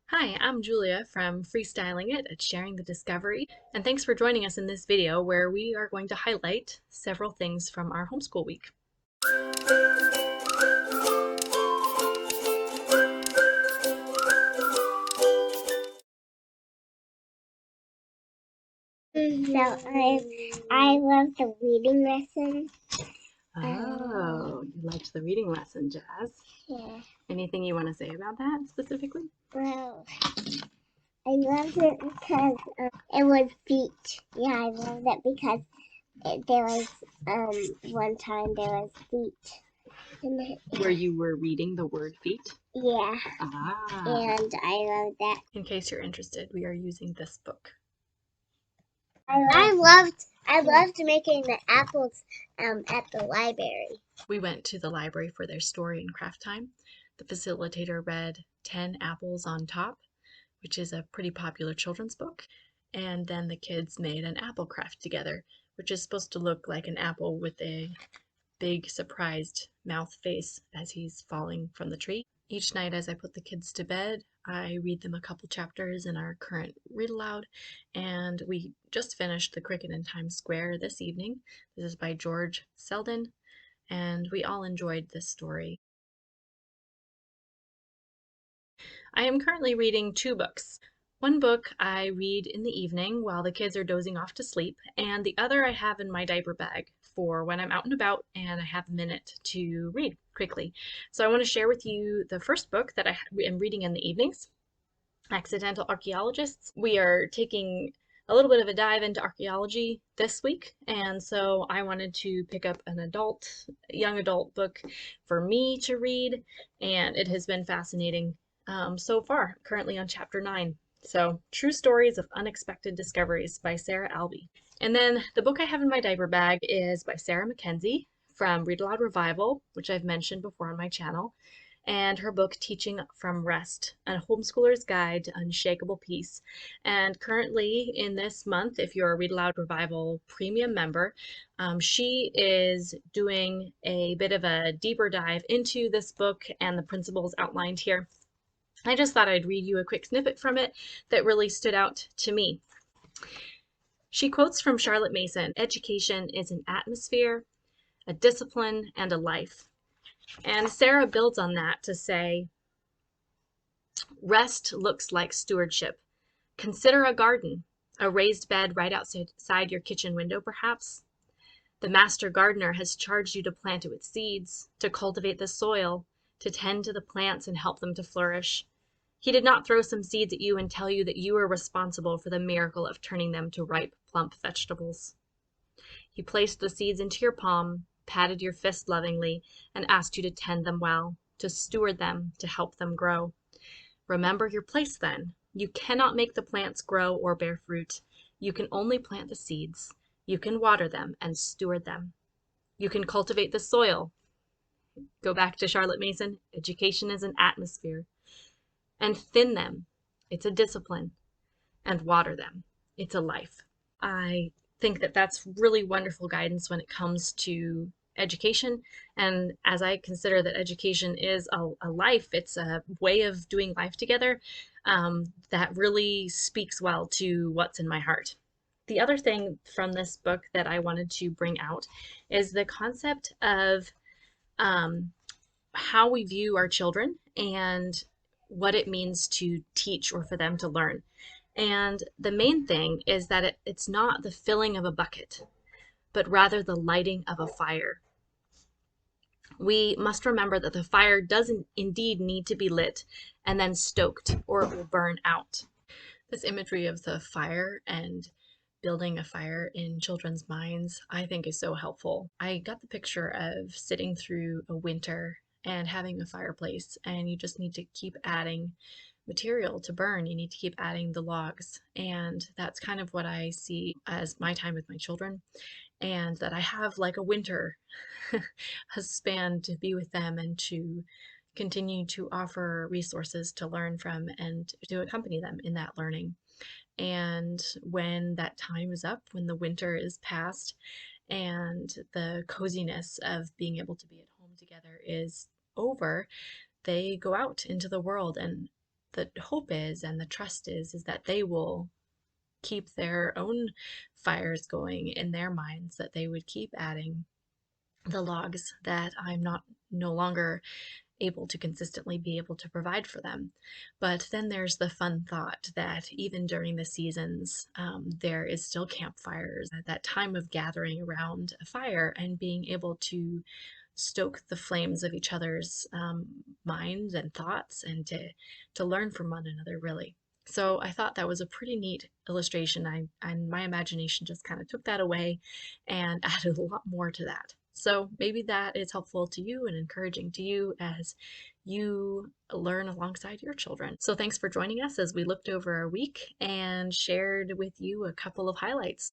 Hi, I'm Julia from Freestyling It at Sharing the Discovery, and thanks for joining us in this video where we are going to highlight several things from our homeschool week. No, I love the reading lesson. Oh, you liked the reading lesson, Jazz. Yeah. Anything you want to say about that specifically? Well, I loved it because it was feet. Yeah, I loved it because there was one time there was feet. Where you were reading the word feet? Yeah. Ah. And I love that. In case you're interested, we are using this book. I loved making the apples at the library. We went to the library for their story and craft time. The facilitator read 10 Apples on Top, which is a pretty popular children's book. And then the kids made an apple craft together, which is supposed to look like an apple with a big surprised mouth face as he's falling from the tree. Each night as I put the kids to bed, I read them a couple chapters in our current read aloud, and we just finished The Cricket in Times Square this evening. This is by George Selden, and we all enjoyed this story. I am currently reading two books. One book I read in the evening while the kids are dozing off to sleep, and the other I have in my diaper bag for when I'm out and about and I have a minute to read quickly. So I want to share with you the first book that I am reading in the evenings, Accidental Archeologists. We are taking a little bit of a dive into archaeology this week, and so I wanted to pick up an young adult book for me to read, and it has been fascinating so far, currently on chapter 9. So, True Stories of Unexpected Discoveries by Sarah Albee. And then the book I have in my diaper bag is by Sarah Mackenzie from Read Aloud Revival, which I've mentioned before on my channel, and her book Teaching from Rest, A Homeschooler's Guide to Unshakable Peace. And currently in this month, if you're a Read Aloud Revival premium member, she is doing a bit of a deeper dive into this book and the principles outlined here. I just thought I'd read you a quick snippet from it that really stood out to me. She quotes from Charlotte Mason, "Education is an atmosphere, a discipline, and a life." And Sarah builds on that to say, rest looks like stewardship. Consider a garden, a raised bed right outside your kitchen window, perhaps. The master gardener has charged you to plant it with seeds, to cultivate the soil, to tend to the plants and help them to flourish. He did not throw some seeds at you and tell you that you were responsible for the miracle of turning them to ripe, plump vegetables. He placed the seeds into your palm, patted your fist lovingly, and asked you to tend them well, to steward them, to help them grow. Remember your place then. You cannot make the plants grow or bear fruit. You can only plant the seeds. You can water them and steward them. You can cultivate the soil. Go back to Charlotte Mason. Education is an atmosphere. And thin them. It's a discipline. And water them. It's a life. I think that that's really wonderful guidance when it comes to education. And as I consider that education is a life, it's a way of doing life together, that really speaks well to what's in my heart. The other thing from this book that I wanted to bring out is the concept of how we view our children and what it means to teach or for them to learn. And the main thing is that it's not the filling of a bucket, but rather the lighting of a fire. We must remember that the fire doesn't indeed need to be lit and then stoked, or it will burn out. This imagery of the fire and building a fire in children's minds, I think, is so helpful. I got the picture of sitting through a winter and having a fireplace, and you just need to keep adding material to burn. You need to keep adding the logs. And that's kind of what I see as my time with my children, and that I have like a winter a span to be with them and to continue to offer resources to learn from and to accompany them in that learning. And when that time is up, when the winter is past and the coziness of being able to be at home together is over, they go out into the world, and the hope is and the trust is that they will keep their own fires going in their minds, that they would keep adding the logs that I'm not no longer able to consistently be able to provide for them. But then there's the fun thought that even during the seasons, there is still campfires, that time of gathering around a fire and being able to stoke the flames of each other's minds and thoughts, and to learn from one another, really. So I thought that was a pretty neat illustration. And my imagination just kind of took that away and added a lot more to that. So maybe that is helpful to you and encouraging to you as you learn alongside your children. So thanks for joining us as we looked over our week and shared with you a couple of highlights.